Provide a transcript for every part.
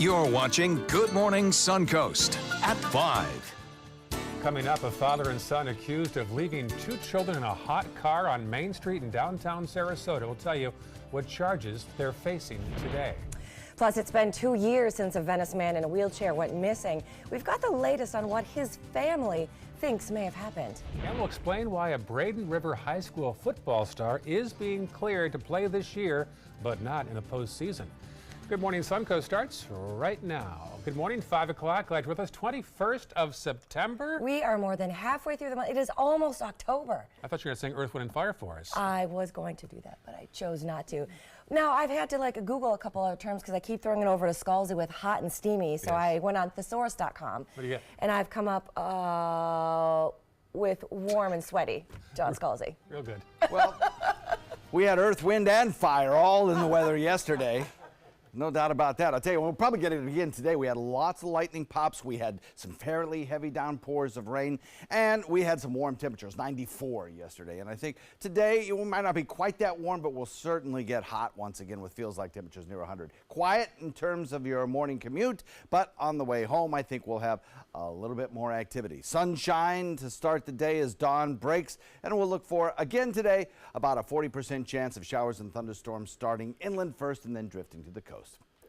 You're watching Good Morning Suncoast at 5. Coming up, a father and son accused of leaving two children in a hot car on Main Street in downtown Sarasota. We'll tell you what charges they're facing today. Plus, it's been 2 years since a Venice man in a wheelchair went missing. We've got the latest on what his family thinks may have happened. And we'll explain why a Braden River High School football star is being cleared to play this year, but not in the postseason. Good Morning Suncoast starts right now. Good morning, 5 o'clock. Glad you're with us. 21st of September. We are more than halfway through the month. It is almost October. I thought you were going to sing Earth, Wind, and Fire for us. I was going to do that, but I chose not to. Now, I've had to Google a couple of terms because I keep throwing it over to Scalzi with hot and steamy. So I went on thesaurus.com. What do you get? And I've come up with warm and sweaty, John Scalzi. Real good. Well, we had earth, wind, and fire all in the weather yesterday. No doubt about that. I'll tell you, we'll probably get it again today. We had lots of lightning pops. We had some fairly heavy downpours of rain, and we had some warm temperatures, 94 yesterday. And I think today it might not be quite that warm, but we'll certainly get hot once again with feels like temperatures near 100. Quiet in terms of your morning commute, but on the way home, I think we'll have a little bit more activity. Sunshine to start the day as dawn breaks, and we'll look for, again today, about a 40% chance of showers and thunderstorms starting inland first and then drifting to the coast.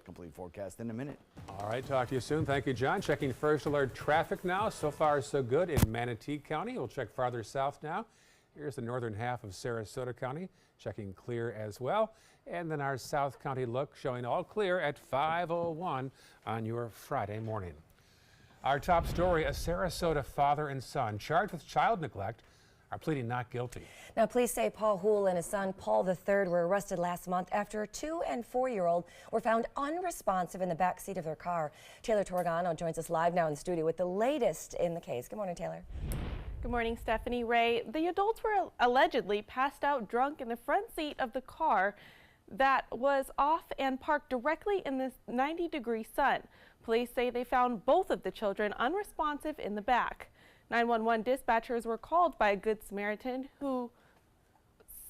Complete forecast in a minute. All right, talk to you soon. Thank you, John. Checking first alert traffic now. So far, so good in Manatee County. We'll check farther south now. Here's the northern half of Sarasota County, checking clear as well. And then our South County look showing all clear at 5:01 on your Friday morning. Our top story, a Sarasota father and son charged with child neglect are pleading not guilty. Now, police say Paul Houle and his son Paul III were arrested last month after a 2- and 4-year-old were found unresponsive in the back seat of their car. Taylor Torgano joins us live now in the studio with the latest in the case. Good morning, Taylor. Good morning, Stephanie. Ray, the adults were allegedly passed out drunk in the front seat of the car that was off and parked directly in the 90-degree sun. Police say they found both of the children unresponsive in the back. 911 dispatchers were called by a Good Samaritan who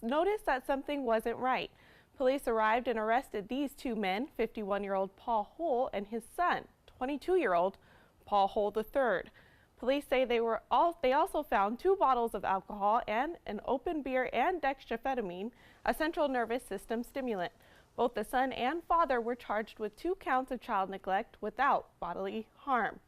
noticed that something wasn't right. Police arrived and arrested these two men, 51-year-old Paul Houle and his son, 22-year-old Paul Houle III. Police say they also found 2 bottles of alcohol and an open beer and dextroamphetamine, a central nervous system stimulant. Both the son and father were charged with 2 counts of child neglect without bodily harm.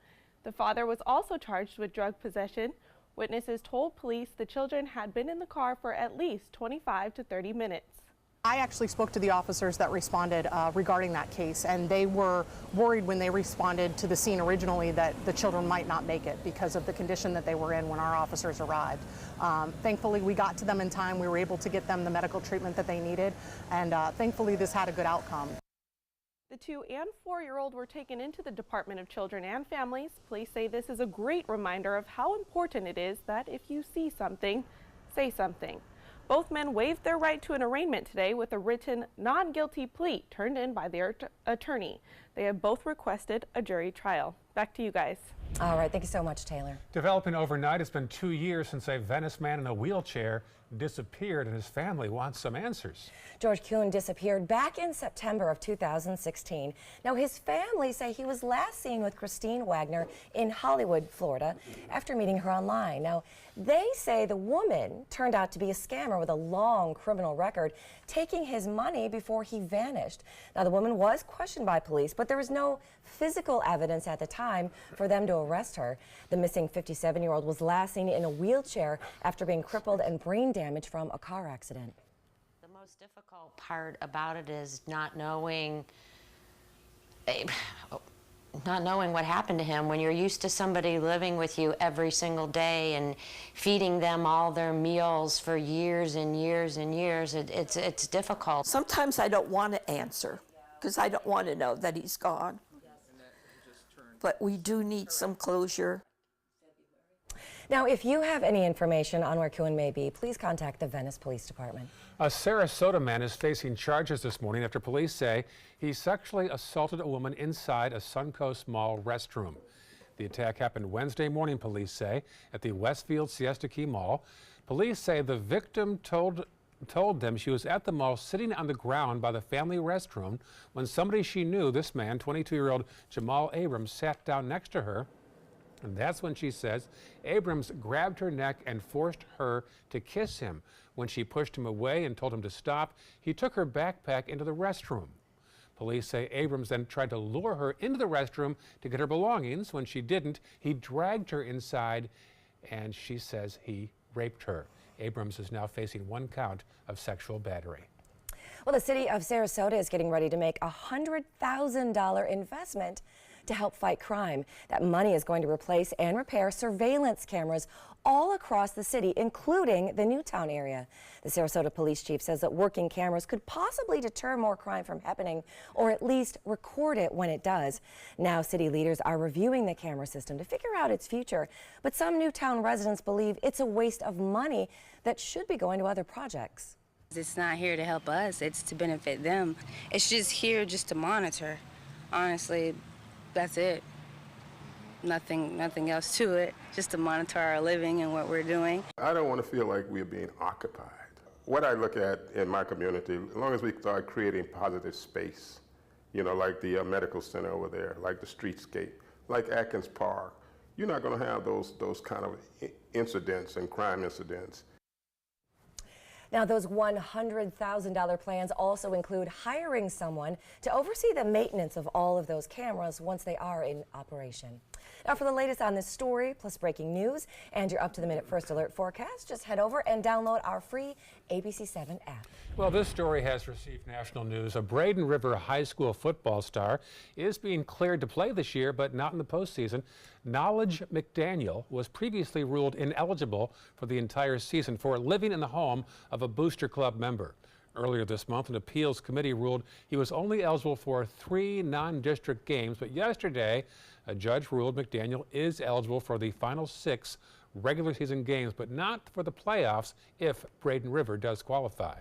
The father was also charged with drug possession. Witnesses told police the children had been in the car for at least 25 to 30 minutes. I actually spoke to the officers that responded regarding that case, and they were worried when they responded to the scene originally that the children might not make it because of the condition that they were in when our officers arrived. Thankfully, we got to them in time. We were able to get them the medical treatment that they needed, and thankfully this had a good outcome. The 2- and 4-year-old were taken into the Department of Children and Families. Police say this is a great reminder of how important it is that if you see something, say something. Both men waived their right to an arraignment today with a written non-guilty plea turned in by their attorney. They have both requested a jury trial. Back to you guys. All right, thank you so much, Taylor. Developing overnight, it's been 2 years since a Venice man in a wheelchair disappeared, and his family wants some answers. George Kuhn disappeared back in September of 2016. Now, his family say he was last seen with Christine Wagner in Hollywood, Florida, after meeting her online. Now, they say the woman turned out to be a scammer with a long criminal record, taking his money before he vanished. Now, the woman was questioned by police, but there was no physical evidence at the time for them to arrest her. The missing 57-year-old was last seen in a wheelchair after being crippled and brain damage from a car accident. The most difficult part about it is not knowing what happened to him when you're used to somebody living with you every single day and feeding them all their meals for years and years and years. It's difficult. Sometimes I don't want to answer because I don't want to know that he's gone. But we do need some closure. Now, if you have any information on where Kuhn may be, please contact the Venice Police Department. A Sarasota man is facing charges this morning after police say he sexually assaulted a woman inside a Suncoast Mall restroom. The attack happened Wednesday morning, police say, at the Westfield Siesta Key Mall. Police say the victim told told them she was at the mall sitting on the ground by the family restroom when somebody she knew, this man, 22-year-old Jamal Abrams, sat down next to her. And that's when she says Abrams grabbed her neck and forced her to kiss him. When she pushed him away and told him to stop, he took her backpack into the restroom. Police say Abrams then tried to lure her into the restroom to get her belongings. When she didn't, he dragged her inside, and she says he raped her. Abrams is now facing 1 count of sexual battery. Well, the city of Sarasota is getting ready to make a $100,000 investment to help fight crime. That money is going to replace and repair surveillance cameras all across the city, including the Newtown area. The Sarasota police chief says that working cameras could possibly deter more crime from happening, or at least record it when it does. Now, city leaders are reviewing the camera system to figure out its future, but some Newtown residents believe it's a waste of money that should be going to other projects. It's not here to help us, it's to benefit them. It's just here just to monitor. Honestly, that's it. Nothing else to it, just to monitor our living and what we're doing. I don't want to feel like we're being occupied. What I look at in my community, as long as we start creating positive space, you know, like the medical center over there, like the streetscape, like Atkins Park, you're not going to have those kind of incidents and crime incidents. Now, those $100,000 plans also include hiring someone to oversee the maintenance of all of those cameras once they are in operation. Now, for the latest on this story, plus breaking news and your up-to-the-minute First Alert forecast, just head over and download our free ABC7 app. Well, this story has received national news. A Braden River High School football star is being cleared to play this year, but not in the postseason. Knowledge McDaniel was previously ruled ineligible for the entire season for living in the home of a Booster Club member. Earlier this month, an appeals committee ruled he was only eligible for 3 non-district games, but yesterday, a judge ruled McDaniel is eligible for the final 6 regular season games, but not for the playoffs if Braden River does qualify.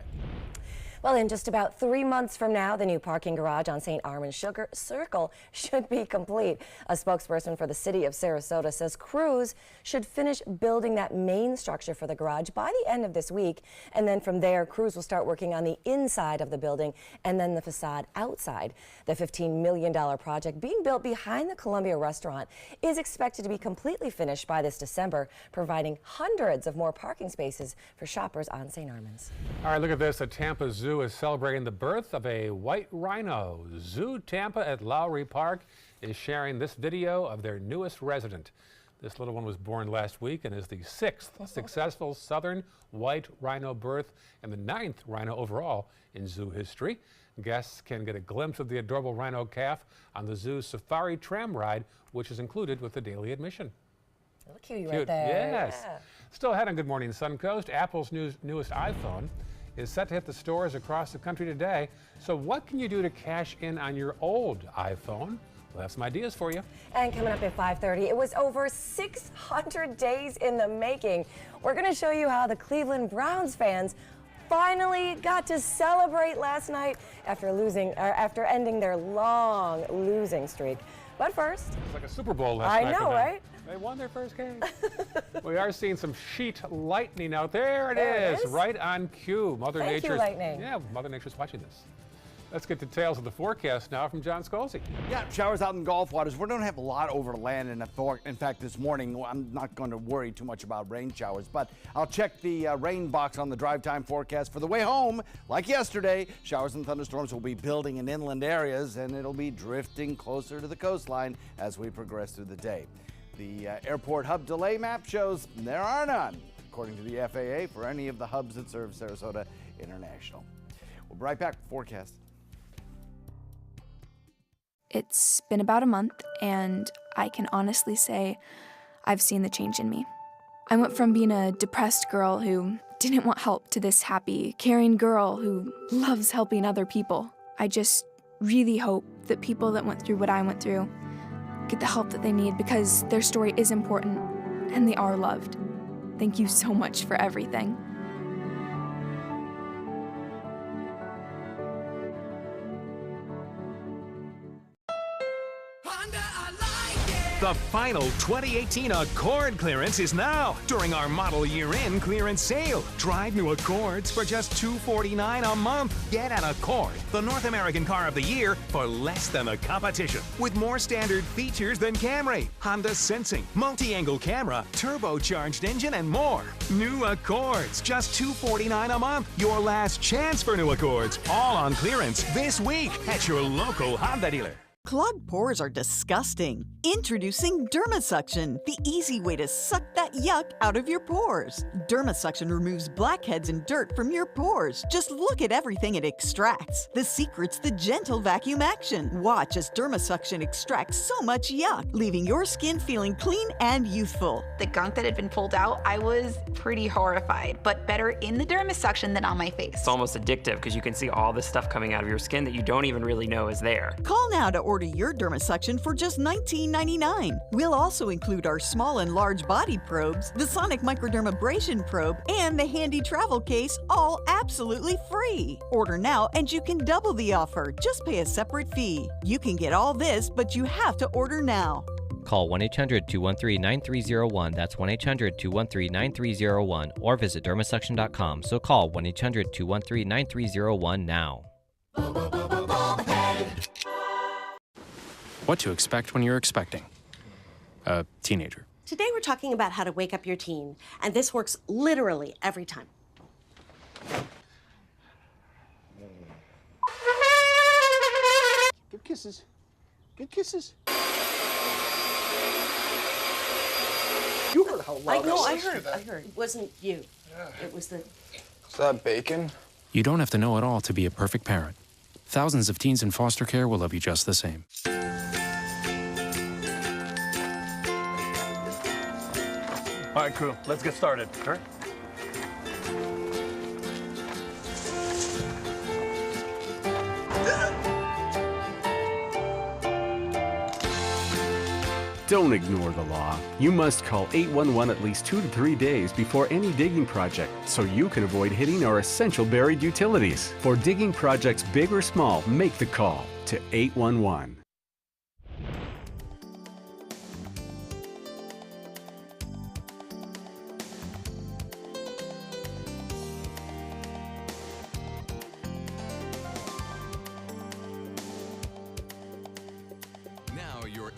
Well, in just about 3 months from now, the new parking garage on St. Armand's Circle should be complete. A spokesperson for the city of Sarasota says crews should finish building that main structure for the garage by the end of this week. And then from there, crews will start working on the inside of the building and then the facade outside. The $15 million project being built behind the Columbia restaurant is expected to be completely finished by this December, providing hundreds of more parking spaces for shoppers on St. Armand's. All right, look at this. A Tampa Zoo is celebrating the birth of a white rhino. Zoo Tampa at Lowry Park is sharing this video of their newest resident. This little one was born last week and is the 6th successful southern white rhino birth and the 9th rhino overall in zoo history. Guests can get a glimpse of the adorable rhino calf on the zoo's safari tram ride, which is included with the daily admission. Look cute right there. Yes. Yeah. Still ahead on Good Morning Suncoast, Apple's newest iPhone is set to hit the stores across the country today. So what can you do to cash in on your old iPhone? We'll have some ideas for you. And coming up at 5:30, it was over 600 days in the making. We're going to show you how the Cleveland Browns fans finally got to celebrate last night after ending their long losing streak. But first, it's like a Super Bowl last night. I know, right? They won their first game. We are seeing some sheet lightning out there. It is right on cue. Mother Nature's lightning. Yeah, Mother Nature's watching this. Let's get details of the forecast now from John Scalzi. Yeah, showers out in Gulf waters. We're going to have a lot over land. In fact, this morning, I'm not going to worry too much about rain showers, but I'll check the rain box on the drive time forecast for the way home. Like yesterday, showers and thunderstorms will be building in inland areas, and it'll be drifting closer to the coastline as we progress through the day. The airport hub delay map shows there are none, according to the FAA, for any of the hubs that serve Sarasota International. We'll be right back with forecast. It's been about a month, and I can honestly say I've seen the change in me. I went from being a depressed girl who didn't want help to this happy, caring girl who loves helping other people. I just really hope that people that went through what I went through get the help that they need, because their story is important and they are loved. Thank you so much for everything. Honda, I like it. The final 2018 Accord clearance is now during our model year-end clearance sale. Drive new Accords for just $249 a month. Get an Accord, the North American car of the year, for less than the competition. With more standard features than Camry, Honda Sensing, multi-angle camera, turbocharged engine, and more. New Accords, just $249 a month. Your last chance for new Accords. All on clearance this week at your local Honda dealer. Clogged pores are disgusting. Introducing DermaSuction, the easy way to suck that yuck out of your pores. DermaSuction removes blackheads and dirt from your pores. Just look at everything it extracts. The secret's the gentle vacuum action. Watch as DermaSuction extracts so much yuck, leaving your skin feeling clean and youthful. The gunk that had been pulled out, I was pretty horrified, but better in the DermaSuction than on my face. It's almost addictive because you can see all this stuff coming out of your skin that you don't even really know is there. Call now to order your DermaSuction for just $19.99. We'll also include our small and large body probes, the Sonic Microdermabrasion probe, and the handy travel case, all absolutely free. Order now and you can double the offer. Just pay a separate fee. You can get all this, but you have to order now. Call 1-800-213-9301. That's 1-800-213-9301. Or visit dermasuction.com. So call 1-800-213-9301 now. What to expect when you're expecting a teenager. Today we're talking about how to wake up your teen, and this works literally every time. Good kisses. Good kisses. You heard how loud I heard. It wasn't you. It was the... Is that bacon? You don't have to know it all to be a perfect parent. Thousands of teens in foster care will love you just the same. All right, crew, let's get started. Sure. Don't ignore the law. You must call 811 at least 2 to 3 days before any digging project so you can avoid hitting our essential buried utilities. For digging projects big or small, make the call to 811.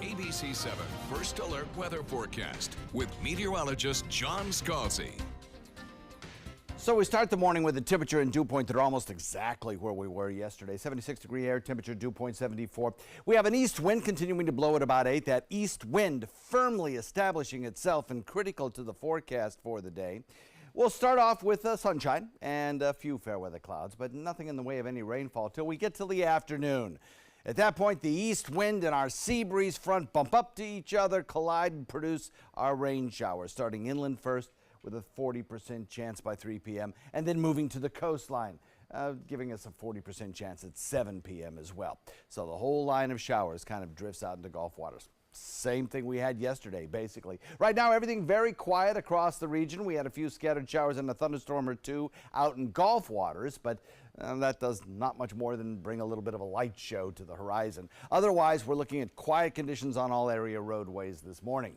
ABC 7 First Alert Weather Forecast with meteorologist John Scalzi. So we start the morning with a temperature and dew point that are almost exactly where we were yesterday. 76-degree air temperature, dew point 74. We have an east wind continuing to blow at about 8. That east wind firmly establishing itself and critical to the forecast for the day. We'll start off with sunshine and a few fair weather clouds, but nothing in the way of any rainfall till we get to the afternoon. At that point, the east wind and our sea breeze front bump up to each other, collide, and produce our rain showers, starting inland first with a 40% chance by 3 p.m., and then moving to the coastline, giving us a 40% chance at 7 p.m. as well. So the whole line of showers kind of drifts out into Gulf waters. Same thing we had yesterday, basically. Right now, everything very quiet across the region. We had a few scattered showers and a thunderstorm or two out in Gulf waters, but that does not much more than bring a little bit of a light show to the horizon. Otherwise, we're looking at quiet conditions on all area roadways this morning.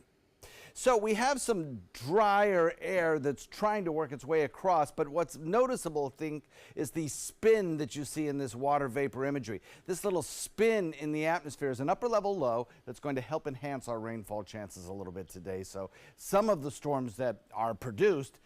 So we have some drier air that's trying to work its way across, but what's noticeable, I think, is the spin that you see in this water vapor imagery. This little spin in the atmosphere is an upper level low that's going to help enhance our rainfall chances a little bit today. So some of the storms that are produced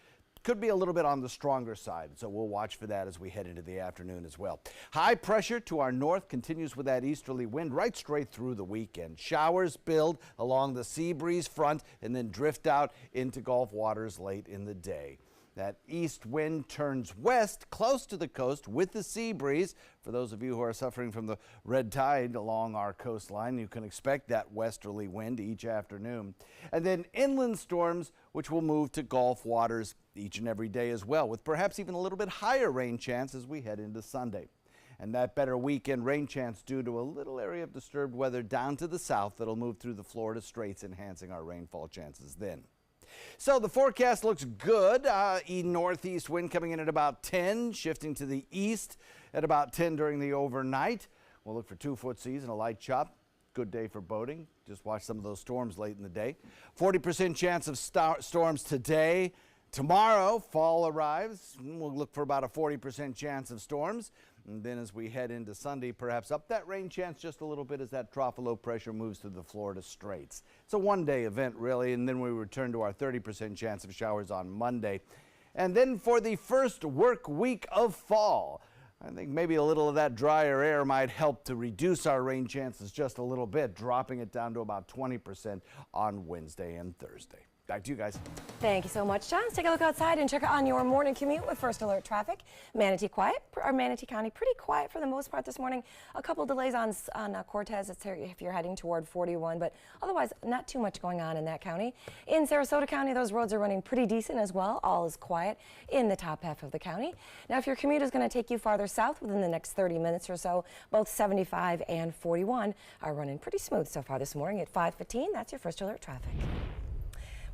could be a little bit on the stronger side, so we'll watch for that as we head into the afternoon as well. High pressure to our north continues with that easterly wind right straight through the weekend. Showers build along the sea breeze front and then drift out into Gulf waters late in the day. That east wind turns west close to the coast with the sea breeze. For those of you who are suffering from the red tide along our coastline, you can expect that westerly wind each afternoon. And then inland storms, which will move to Gulf waters each and every day as well, with perhaps even a little bit higher rain chance as we head into Sunday. And that better weekend rain chance due to a little area of disturbed weather down to the south that'll move through the Florida Straits, enhancing our rainfall chances then. So the forecast looks good. Northeast wind coming in at about 10, shifting to the east at about 10 during the overnight. We'll look for 2-foot seas and a light chop. good day for boating. Just watch some of those storms late in the day. 40% chance of storms today. Tomorrow, fall arrives. We'll look for about a 40% chance of storms. And then as we head into Sunday, perhaps up that rain chance just a little bit as that trough of low pressure moves through the Florida Straits. It's a one-day event, really, and then we return to our 30% chance of showers on Monday. And then for the first work week of fall, I think maybe a little of that drier air might help to reduce our rain chances just a little bit, dropping it down to about 20% on Wednesday and Thursday. Back to you guys. Thank you so much, John. Let's take a look outside and check on your morning commute with First Alert traffic. Manatee County pretty quiet for the most part this morning. A couple delays on Cortez if you're heading toward 41, but otherwise not too much going on in that county. In Sarasota County, those roads are running pretty decent as well. All is quiet in the top half of the county. Now, if your commute is going to take you farther south within the next 30 minutes or so, both 75 and 41 are running pretty smooth so far this morning at 5:15. That's your First Alert traffic.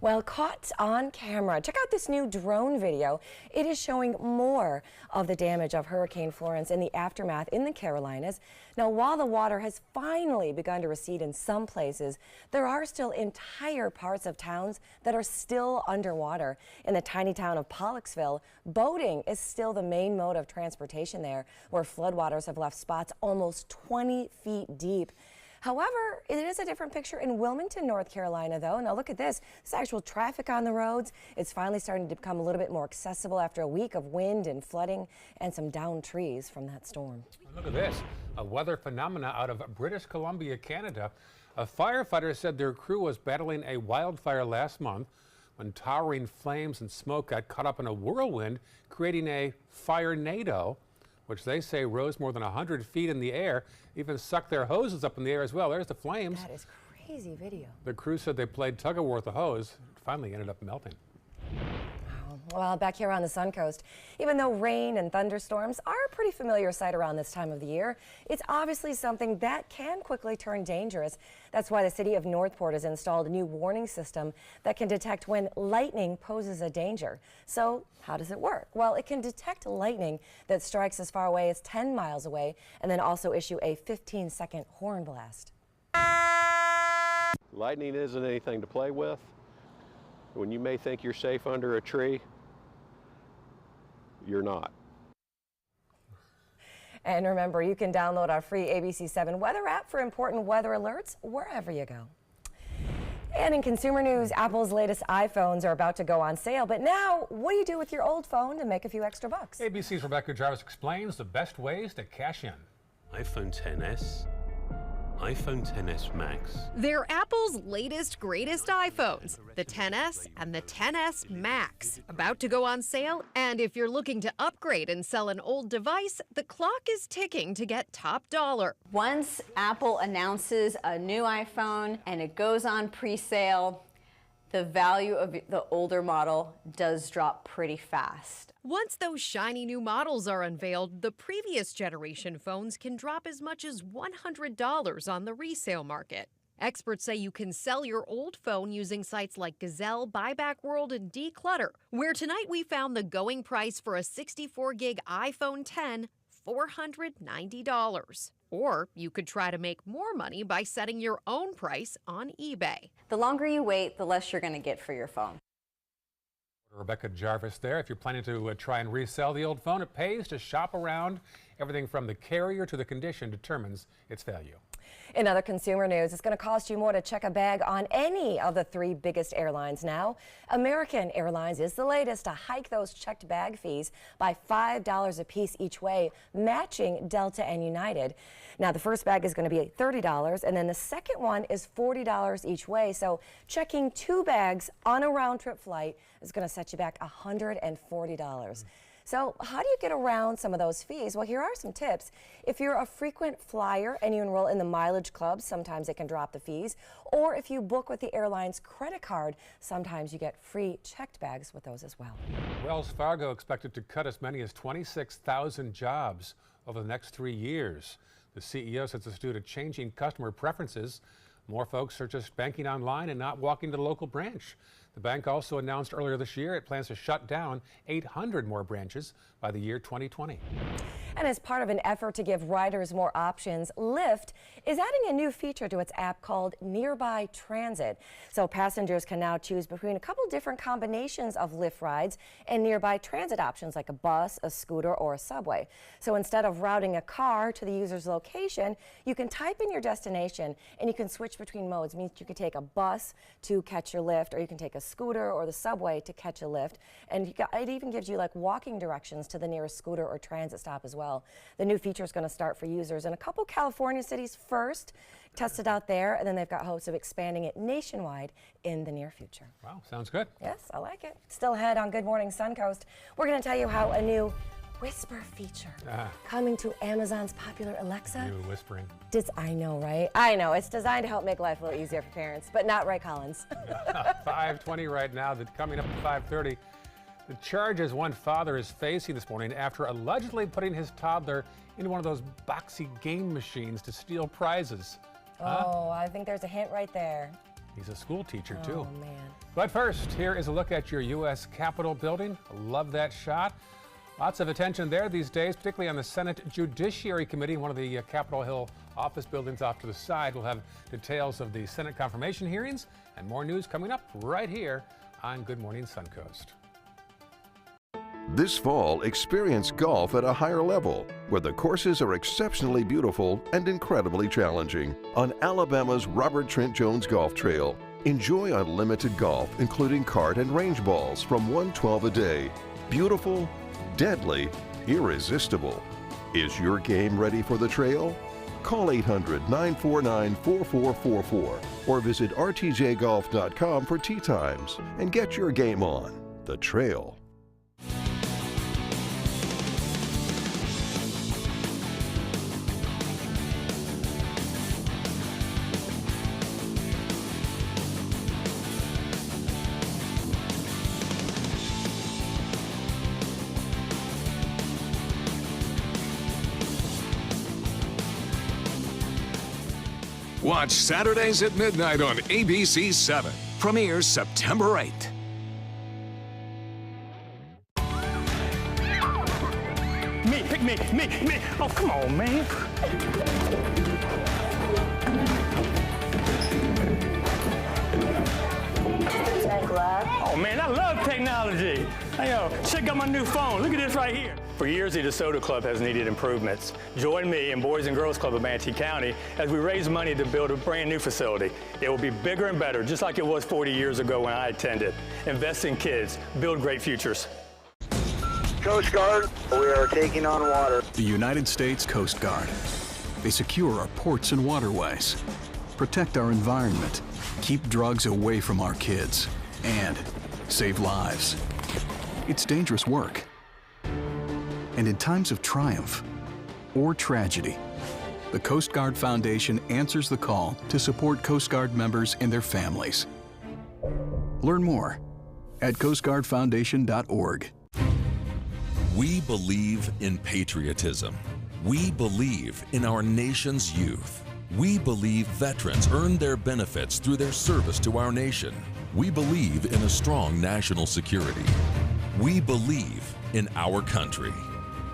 Well, caught on camera. Check out this new drone video. It is showing more of the damage of Hurricane Florence in the aftermath in the Carolinas. Now, while the water has finally begun to recede in some places, there are still entire parts of towns that are still underwater. In the tiny town of Pollocksville, boating is still the main mode of transportation there, where floodwaters have left spots almost 20 feet deep. However, it is a different picture in Wilmington, North Carolina, though. Now look at this. It's actual traffic on the roads. It's finally starting to become a little bit more accessible after a week of wind and flooding and some downed trees from that storm. Look at this, a weather phenomena out of British Columbia, Canada. A firefighter said their crew was battling a wildfire last month when towering flames and smoke got caught up in a whirlwind, creating a fire-nado, which they say rose more than 100 feet in the air, even sucked their hoses up in the air as well. There's the flames. That is crazy video. The crew said they played tug-of-war with the hose. It finally ended up melting. Well, back here on the Suncoast, even though rain and thunderstorms are a pretty familiar sight around this time of the year, it's obviously something that can quickly turn dangerous. That's why the city of Northport has installed a new warning system that can detect when lightning poses a danger. So how does it work? Well, it can detect lightning that strikes as far away as 10 miles away and then also issue a 15-second horn blast. Lightning isn't anything to play with. When you may think you're safe under a tree, you're not. And remember, you can download our free ABC7 weather app for important weather alerts wherever you go. And in consumer news, Apple's latest iPhones are about to go on sale. But now, what do you do with your old phone to make a few extra bucks? ABC's Rebecca Jarvis explains the best ways to cash in. iPhone XS, iPhone XS Max. They're Apple's latest, greatest iPhones, the XS and the XS Max, about to go on sale. And if you're looking to upgrade and sell an old device, the clock is ticking to get top dollar. Once Apple announces a new iPhone and it goes on pre-sale, the value of the older model does drop pretty fast. Once those shiny new models are unveiled, the previous generation phones can drop as much as $100 on the resale market. Experts say you can sell your old phone using sites like Gazelle, Buyback World, and Declutter, where tonight we found the going price for a 64-gig iPhone X, $490. Or you could try to make more money by setting your own price on eBay. The longer you wait, the less you're going to get for your phone. Rebecca Jarvis there. If you're planning to try and resell the old phone, it pays to shop around. Everything from the carrier to the condition determines its value. In other consumer news, it's going to cost you more to check a bag on any of the three biggest airlines now. American Airlines is the latest to hike those checked bag fees by $5 a piece each way, matching Delta and United. Now, the first bag is going to be $30, and then the second one is $40 each way. So checking two bags on a round-trip flight is going to set you back $140. So how do you get around some of those fees? Well, here are some tips. If you're a frequent flyer and you enroll in the mileage club, sometimes it can drop the fees. Or if you book with the airline's credit card, sometimes you get free checked bags with those as well. Wells Fargo expected to cut as many as 26,000 jobs over the next 3 years. The CEO says it's due to changing customer preferences. More folks are just banking online and not walking to the local branch. The bank also announced earlier this year it plans to shut down 800 more branches by the year 2020. And as part of an effort to give riders more options, Lyft is adding a new feature to its app called Nearby Transit. So passengers can now choose between a couple different combinations of Lyft rides and nearby transit options like a bus, a scooter, or a subway. So instead of routing a car to the user's location, you can type in your destination and you can switch between modes. It means you can take a bus to catch your Lyft, or you can take a scooter or the subway to catch a Lyft. And it even gives you like walking directions to the nearest scooter or transit stop as well. The new feature is going to start for users in a couple California cities first, test it out there, and then they've got hopes of expanding it nationwide in the near future. Wow, sounds good. Yes, I like it. Still ahead on Good Morning Suncoast, we're going to tell you how a new whisper feature coming to Amazon's popular Alexa. New whispering. I know, right? I know. It's designed to help make life a little easier for parents, but not right, Collins. 5:20 right now. Coming up at 5:30. The charges one father is facing this morning after allegedly putting his toddler into one of those boxy game machines to steal prizes. Oh, I think there's a hint right there. He's a school teacher, too. Oh, man. But first, here is a look at your U.S. Capitol building. Love that shot. Lots of attention there these days, particularly on the Senate Judiciary Committee, one of the Capitol Hill office buildings off to the side. We'll have details of the Senate confirmation hearings and more news coming up right here on Good Morning Suncoast. This fall, experience golf at a higher level, where the courses are exceptionally beautiful and incredibly challenging. On Alabama's Robert Trent Jones Golf Trail, enjoy unlimited golf, including cart and range balls from $112 a day. Beautiful, deadly, irresistible. Is your game ready for the trail? Call 800-949-4444 or visit rtjgolf.com for tee times and get your game on the trail. Watch Saturdays at midnight on ABC 7. Premieres September 8th. Me, pick me. Oh, come on, man. Oh, man, I love technology. Hey, yo, check out my new phone. Look at this right here. For years, the DeSoto Club has needed improvements. Join me and Boys and Girls Club of Manatee County as we raise money to build a brand new facility. It will be bigger and better, just like it was 40 years ago when I attended. Invest in kids. Build great futures. Coast Guard, we are taking on water. The United States Coast Guard. They secure our ports and waterways, protect our environment, keep drugs away from our kids, and save lives. It's dangerous work. And in times of triumph or tragedy, the Coast Guard Foundation answers the call to support Coast Guard members and their families. Learn more at coastguardfoundation.org. We believe in patriotism. We believe in our nation's youth. We believe veterans earn their benefits through their service to our nation. We believe in a strong national security. We believe in our country.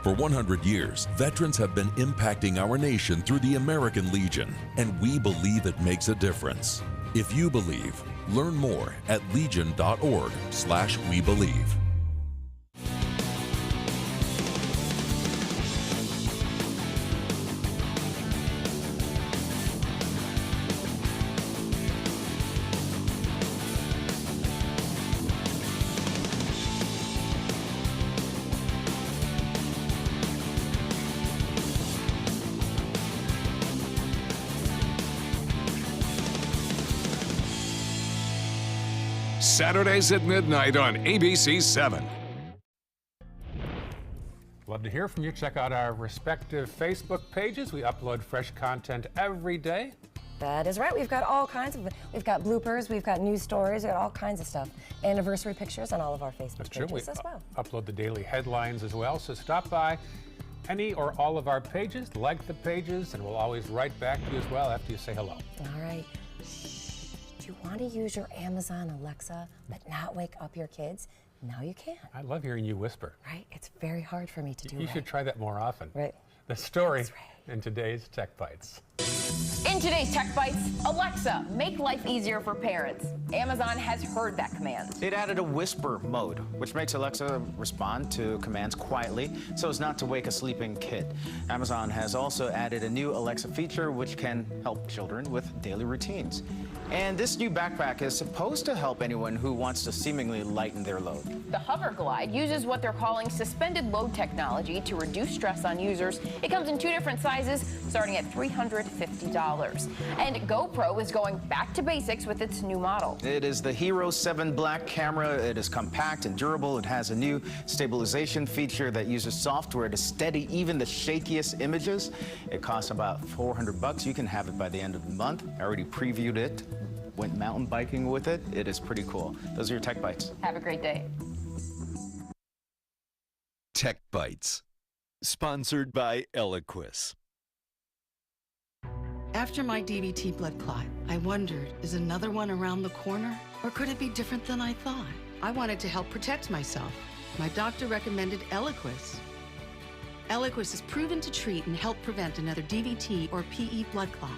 For 100 years, veterans have been impacting our nation through the American Legion, and we believe it makes a difference. If you believe, learn more at legion.org/webelieve. Saturdays at midnight on ABC 7. Love to hear from you. Check out our respective Facebook pages. We upload fresh content every day. That is right. We've got all kinds of, we've got bloopers, we've got news stories, we've got all kinds of stuff. Anniversary pictures on all of our Facebook pages as well. Upload the daily headlines as well. So stop by any or all of our pages, like the pages, and we'll always write back to you as well after you say hello. All right. Shh. Do you want to use your Amazon Alexa but not wake up your kids? Now you can. I love hearing you whisper. Right? It's very hard for me to do. You should try that more often. Right. The story in today's Tech Bites. In today's Tech Bites, Alexa, make life easier for parents. Amazon has heard that command. It added a whisper mode, which makes Alexa respond to commands quietly so as not to wake a sleeping kid. Amazon has also added a new Alexa feature which can help children with daily routines. And this new backpack is supposed to help anyone who wants to seemingly lighten their load. The Hover Glide uses what they're calling suspended load technology to reduce stress on users. It comes in 2 different sizes, starting at $350. And GoPro is going back to basics with its new model. It is the Hero 7 Black camera. It is compact and durable. It has a new stabilization feature that uses software to steady even the shakiest images. It costs about $400. You can have it by the end of the month. I already previewed it. Went mountain biking with it. It is pretty cool. Those are your Tech Bites. Have a great day. Tech Bites, sponsored by Eliquis. After my DVT blood clot, I wondered, is another one around the corner? Or could it be different than I thought? I wanted to help protect myself. My doctor recommended Eliquis. Eliquis is proven to treat and help prevent another DVT or PE blood clot.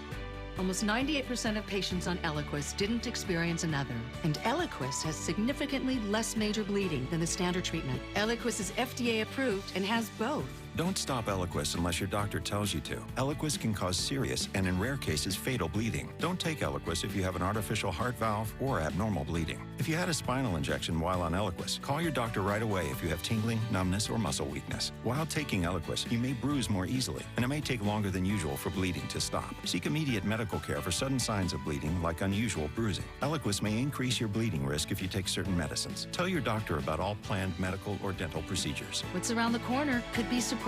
Almost 98% of patients on Eliquis didn't experience another. And Eliquis has significantly less major bleeding than the standard treatment. Eliquis is FDA approved and has both. Don't stop Eliquis unless your doctor tells you to. Eliquis can cause serious and, in rare cases, fatal bleeding. Don't take Eliquis if you have an artificial heart valve or abnormal bleeding. If you had a spinal injection while on Eliquis, call your doctor right away if you have tingling, numbness, or muscle weakness. While taking Eliquis, you may bruise more easily, and it may take longer than usual for bleeding to stop. Seek immediate medical care for sudden signs of bleeding, like unusual bruising. Eliquis may increase your bleeding risk if you take certain medicines. Tell your doctor about all planned medical or dental procedures. What's around the corner could be surprising.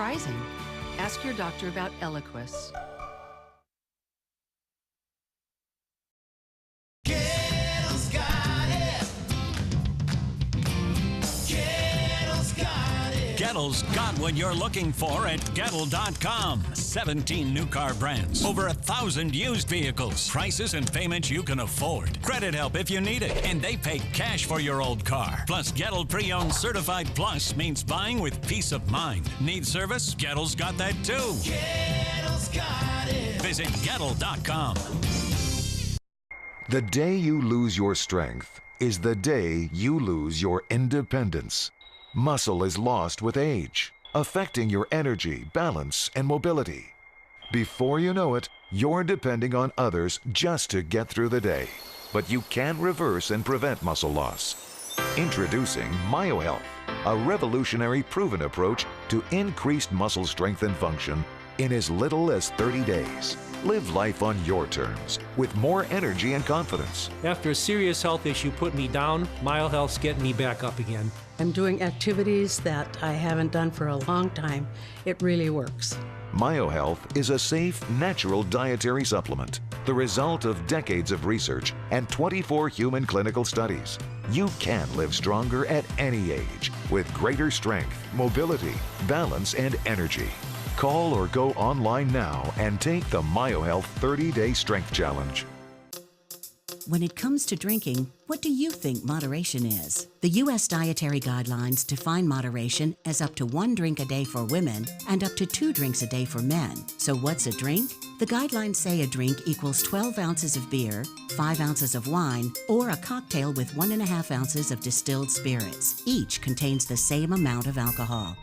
Ask your doctor about Eliquis. Gettle's got what you're looking for at Gettle.com. 17 new car brands, over 1,000 used vehicles, prices and payments you can afford. Credit help if you need it, and they pay cash for your old car. Plus, Gettle Pre-Owned Certified Plus means buying with peace of mind. Need service? Gettle's got that too. Gettle's got it. Visit Gettle.com. The day you lose your strength is the day you lose your independence. Muscle is lost with age, affecting your energy, balance, and mobility. Before you know it, you're depending on others just to get through the day. But you can reverse and prevent muscle loss. Introducing MyoHealth, a revolutionary proven approach to increased muscle strength and function in as little as 30 days. Live life on your terms with more energy and confidence. After a serious health issue put me down, MyoHealth's getting me back up again. I'm doing activities that I haven't done for a long time. It really works. MyoHealth is a safe, natural dietary supplement, the result of decades of research and 24 human clinical studies. You can live stronger at any age with greater strength, mobility, balance, and energy. Call or go online now and take the MyoHealth 30-Day Strength Challenge. When it comes to drinking, what do you think moderation is? The U.S. Dietary Guidelines define moderation as up to 1 drink a day for women and up to 2 drinks a day for men. So what's a drink? The guidelines say a drink equals 12 ounces of beer, 5 ounces of wine, or a cocktail with 1.5 ounces of distilled spirits. Each contains the same amount of alcohol.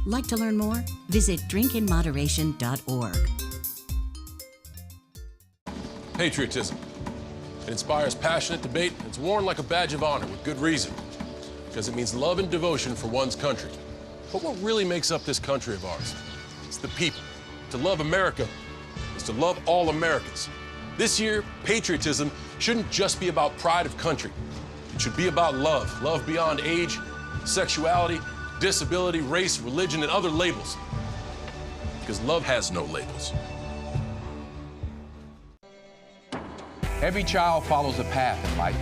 Like to learn more? Visit drinkinmoderation.org. Patriotism. It inspires passionate debate. It's worn like a badge of honor with good reason, because it means love and devotion for one's country. But what really makes up this country of ours? It's the people. To love America is to love all Americans. This year, patriotism shouldn't just be about pride of country. It should be about love. Love beyond age, sexuality, disability, race, religion, and other labels. Because love has no labels. Every child follows a path in life.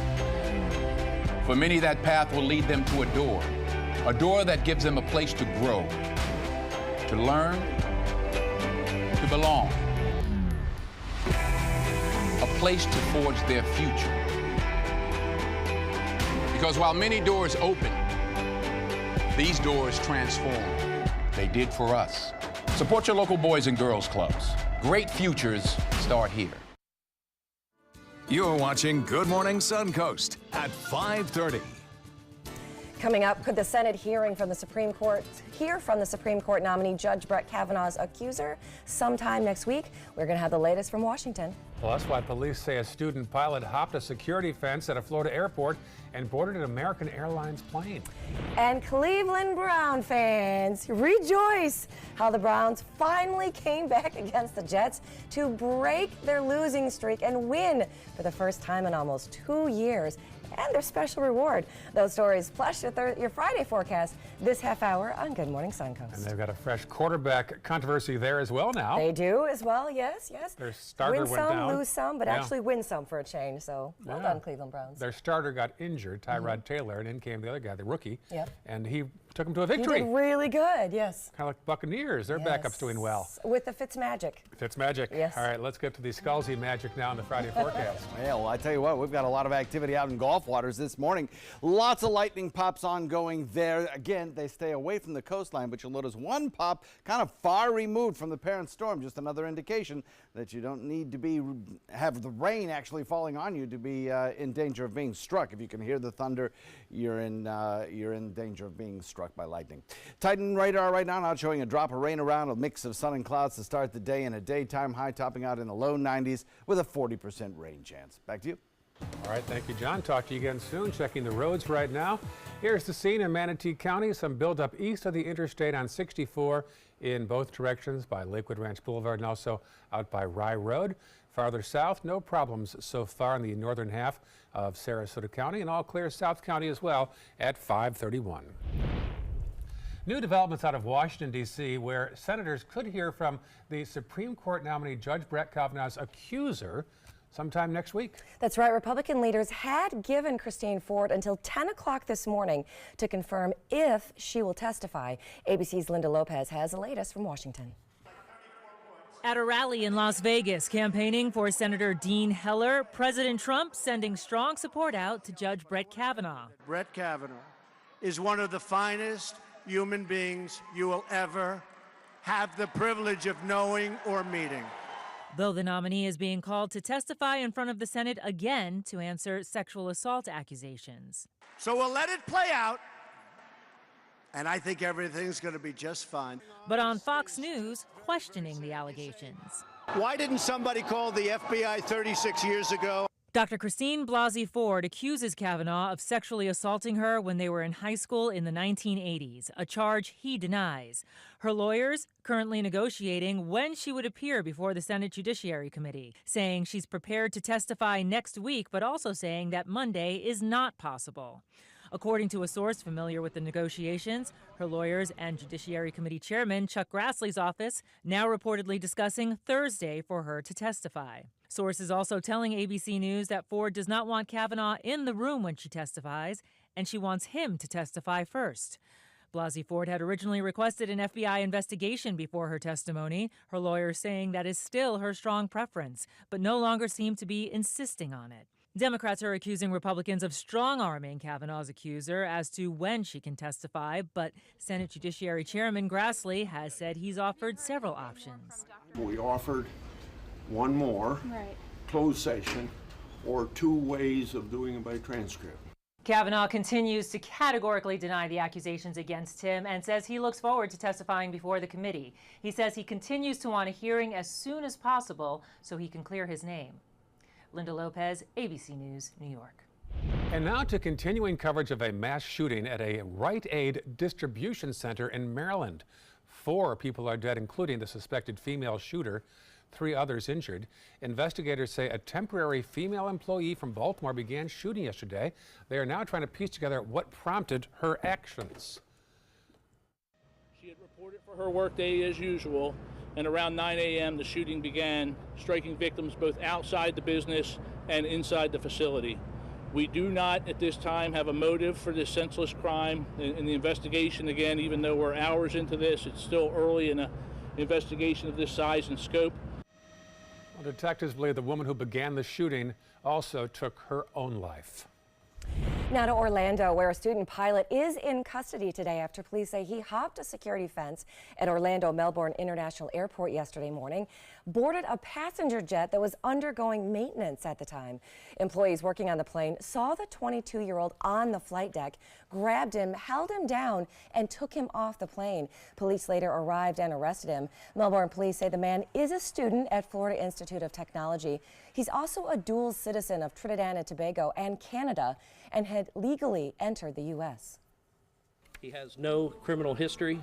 For many, that path will lead them to a door that gives them a place to grow, to learn, to belong, a place to forge their future. Because while many doors open, these doors transform. They did for us. Support your local Boys and Girls Clubs. Great futures start here. You're watching Good Morning Suncoast at 5:30. Coming up, could the Senate hear from the Supreme Court nominee Judge Brett Kavanaugh's accuser sometime next week? We're going to have the latest from Washington. Plus, why police say a student pilot hopped a security fence at a Florida airport and boarded an American Airlines plane. And Cleveland Brown fans rejoice how the Browns finally came back against the Jets to break their losing streak and win for the first time in almost 2 years. And their special reward. Those stories plus your Friday forecast this half hour on Good Morning Suncoast. And they've got a fresh quarterback controversy there as well now. They do as well, yes. Their starter win went some, down. lose some, but actually win some for a change. So well done, Cleveland Browns. Their starter got injured, Tyrod Taylor, and in came the other guy, the rookie. Yep. And he took him to a victory. He did really good, yes. Kind of like Buccaneers. Their backup's doing well. With the Fitzmagic. Fitzmagic. Yes. All right, let's get to the Scalzi magic now in the Friday forecast. Yeah, well, I tell you what, we've got a lot of activity out in Gulf waters this morning. Lots of lightning pops ongoing there. Again, they stay away from the coastline, but you'll notice one pop kind of far removed from the parent storm. Just another indication that you don't need to have the rain actually falling on you to be in danger of being struck. If you can hear the thunder, you're in danger of being struck by lightning. Titan radar right now, not showing a drop of rain around, a mix of sun and clouds to start the day, and a daytime high topping out in the low 90s with a 40% rain chance. Back to you. All right, thank you, John. Talk to you again soon. Checking the roads right now. Here's the scene in Manatee County. Some buildup east of the interstate on 64 in both directions by Lakewood Ranch Boulevard and also out by Rye Road. Farther south, no problems so far in the northern half of Sarasota County, and all clear South County as well at 5:31. New developments out of Washington, D.C., where senators could hear from the Supreme Court nominee Judge Brett Kavanaugh's accuser sometime next week. That's right. Republican leaders had given Christine Ford until 10 o'clock this morning to confirm if she will testify. ABC's Linda Lopez has the latest from Washington. At a rally in Las Vegas campaigning for Senator Dean Heller, President Trump sending strong support out to Judge Brett Kavanaugh. Brett Kavanaugh is one of the finest human beings you will ever have the privilege of knowing or meeting. Though the nominee is being called to testify in front of the Senate again to answer sexual assault accusations. So we'll let it play out, and I think everything's going to be just fine. But on Fox News, questioning the allegations. Why didn't somebody call the FBI 36 years ago? Dr. Christine Blasey Ford accuses Kavanaugh of sexually assaulting her when they were in high school in the 1980s, a charge he denies. Her lawyers currently negotiating when she would appear before the Senate Judiciary Committee, saying she's prepared to testify next week, but also saying that Monday is not possible. According to a source familiar with the negotiations, her lawyers and Judiciary Committee Chairman Chuck Grassley's office now reportedly discussing Thursday for her to testify. Sources also telling ABC News that Ford does not want Kavanaugh in the room when she testifies, and she wants him to testify first. Blasey Ford had originally requested an FBI investigation before her testimony, her lawyers saying that is still her strong preference, but no longer seem to be insisting on it. Democrats are accusing Republicans of strong-arming Kavanaugh's accuser as to when she can testify, but Senate Judiciary Chairman Grassley has said he's offered several options. We offered one more closed session or 2 ways of doing it by transcript. Kavanaugh continues to categorically deny the accusations against him and says he looks forward to testifying before the committee. He says he continues to want a hearing as soon as possible so he can clear his name. Linda Lopez, ABC News, New York. And now to continuing coverage of a mass shooting at a Rite Aid distribution center in Maryland. 4 people are dead, including the suspected female shooter. 3 others injured. Investigators say a temporary female employee from Baltimore began shooting yesterday. They are now trying to piece together what prompted her actions. She had reported for her workday as usual, and around 9 a.m. the shooting began, striking victims both outside the business and inside the facility. We do not at this time have a motive for this senseless crime. In the investigation, again, even though we're hours into this, it's still early in an investigation of this size and scope. Well, detectives believe the woman who began the shooting also took her own life. Now to Orlando, where a student pilot is in custody today after police say he hopped a security fence at Orlando Melbourne International Airport yesterday morning, boarded a passenger jet that was undergoing maintenance at the time. Employees working on the plane saw the 22-year-old on the flight deck, grabbed him, held him down, and took him off the plane. Police later arrived and arrested him. Melbourne police say the man is a student at Florida Institute of Technology. He's also a dual citizen of Trinidad and Tobago and Canada, and had legally entered the U.S. He has no criminal history.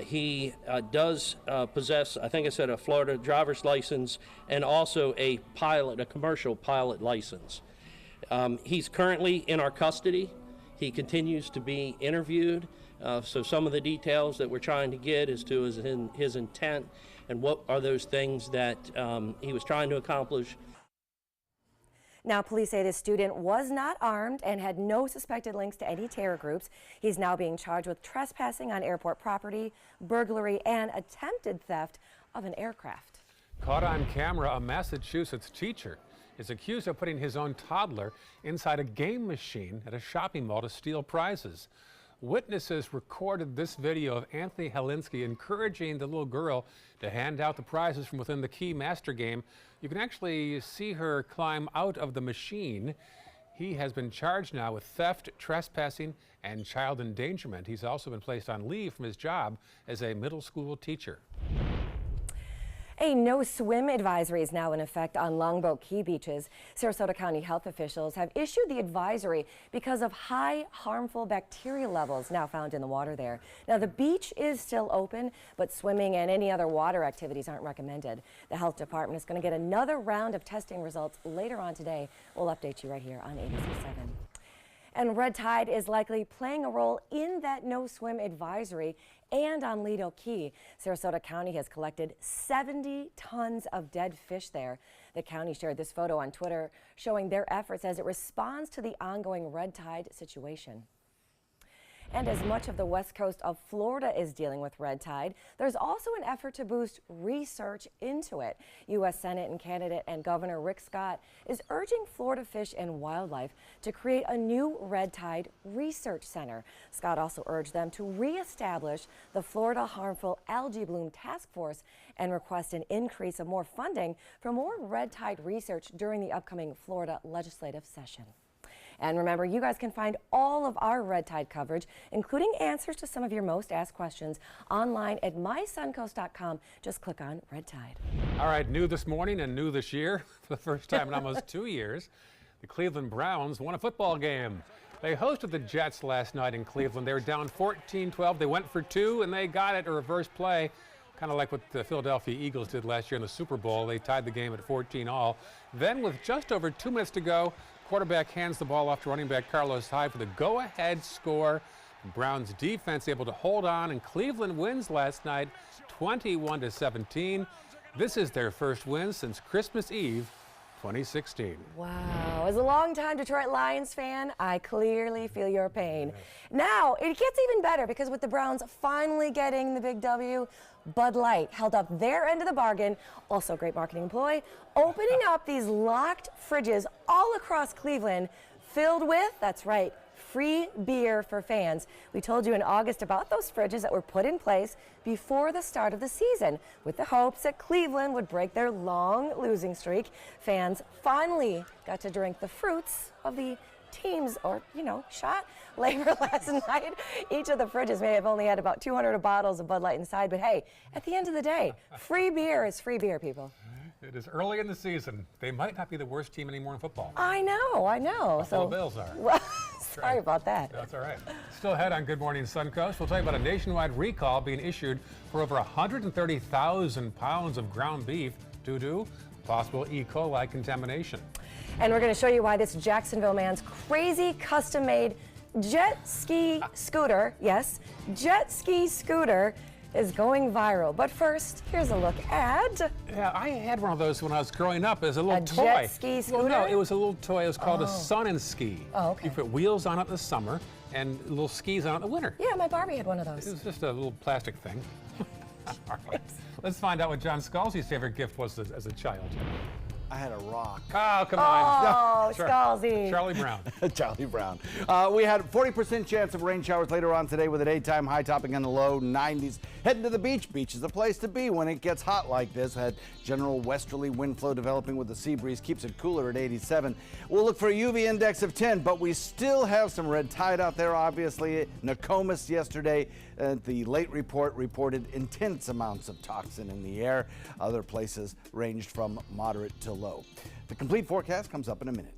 He does possess, I think I said, a Florida driver's license and also a commercial pilot license. He's currently in our custody. He continues to be interviewed. So some of the details that we're trying to get as to his intent and what are those things that he was trying to accomplish. Now, police say the student was not armed and had no suspected links to any terror groups. He's now being charged with trespassing on airport property, burglary, and attempted theft of an aircraft. Caught on camera, a Massachusetts teacher is accused of putting his own toddler inside a game machine at a shopping mall to steal prizes. Witnesses recorded this video of Anthony Helinski encouraging the little girl to hand out the prizes from within the Key Master game. You can actually see her climb out of the machine. He has been charged now with theft, trespassing, and child endangerment. He's also been placed on leave from his job as a middle school teacher. A no-swim advisory is now in effect on Longboat Key beaches. Sarasota County health officials have issued the advisory because of high harmful bacteria levels now found in the water there. Now, the beach is still open, but swimming and any other water activities aren't recommended. The health department is going to get another round of testing results later on today. We'll update you right here on ABC7. And red tide is likely playing a role in that no-swim advisory and on Lido Key. Sarasota County has collected 70 tons of dead fish there. The county shared this photo on Twitter showing their efforts as it responds to the ongoing red tide situation. And as much of the west coast of Florida is dealing with red tide, there's also an effort to boost research into it. U.S. Senate and candidate and Governor Rick Scott is urging Florida Fish and Wildlife to create a new red tide research center. Scott also urged them to reestablish the Florida Harmful Algae Bloom Task Force and request an increase of more funding for more red tide research during the upcoming Florida legislative session. And remember, you guys can find all of our red tide coverage, including answers to some of your most asked questions, online at mysuncoast.com. Just click on red tide. All right, new this morning and new this year, for the first time in almost 2 years, the Cleveland Browns won a football game. They hosted the Jets last night in Cleveland. They were down 14-12. They went for two, and they got it, a reverse play, kind of like what the Philadelphia Eagles did last year in the Super Bowl. They tied the game at 14-all. Then, with just over 2 minutes to go, quarterback hands the ball off to running back Carlos Hyde for the go-ahead score. Browns defense able to hold on, and Cleveland wins last night 21-17. This is their first win since Christmas Eve 2016. Wow. As a longtime Detroit Lions fan, I clearly feel your pain. Now, it gets even better because with the Browns finally getting the big W, Bud Light held up their end of the bargain, also a great marketing ploy, opening up these locked fridges all across Cleveland filled with, that's right, free beer for fans. We told you in August about those fridges that were put in place before the start of the season with the hopes that Cleveland would break their long losing streak. Fans finally got to drink the fruits of the team's, or, shot labor last night. Each of the fridges may have only had about 200 bottles of Bud Light inside, but hey, at the end of the day, free beer is free beer, people. It is early in the season. They might not be the worst team anymore in football. I know. The Bills are. Well, sorry about that. That's all right. Still ahead on Good Morning Suncoast, we'll tell you about a nationwide recall being issued for over 130,000 pounds of ground beef due to possible E. coli contamination. And we're going to show you why this Jacksonville man's crazy custom-made jet ski scooter, yes, jet ski scooter, is going viral. But first, here's a look at... Yeah, I had one of those when I was growing up as a little toy. A jet ski scooter? Well, no, it was a little toy. It was called a Sun and Ski. Oh, okay. You put wheels on it in the summer and little skis on it in the winter. Yeah, my Barbie had one of those. It was just a little plastic thing. All right. Let's find out what John Scalzi's favorite gift was as a child. I had a rock. Oh, come on. Oh, Scalzi. Charlie Brown. Charlie Brown. We had 40% chance of rain showers later on today with a daytime high topping in the low 90s. Heading to the beach. Beach is the place to be when it gets hot like this. Had general westerly wind flow developing with the sea breeze. Keeps it cooler at 87. We'll look for a UV index of 10, but we still have some red tide out there, obviously. Nokomis yesterday, the late report reported intense amounts of toxin in the air. Other places ranged from moderate to low. The complete forecast comes up in a minute.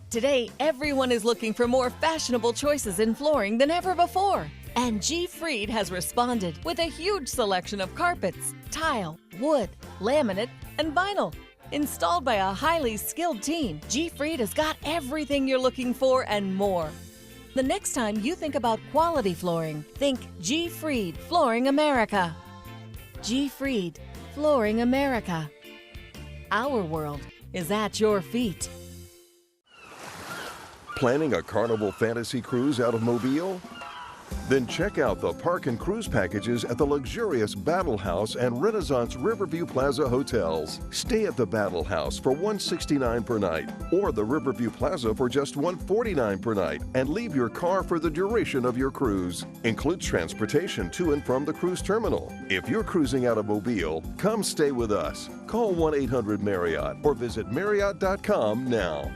Today, everyone is looking for more fashionable choices in flooring than ever before. And G. Fried has responded with a huge selection of carpets, tile, wood, laminate, and vinyl. Installed by a highly skilled team, G. Fried has got everything you're looking for and more. The next time you think about quality flooring, think G. Fried Flooring America. G. Fried Flooring America. Our world is at your feet. Planning a Carnival Fantasy Cruise out of Mobile? Then check out the park and cruise packages at the luxurious Battle House and Renaissance Riverview Plaza hotels. Stay at the Battle House for $169 per night, or the Riverview Plaza for just $149 per night, and leave your car for the duration of your cruise. Includes transportation to and from the cruise terminal. If you're cruising out of Mobile, come stay with us. Call 1-800-MARRIOTT or visit Marriott.com now.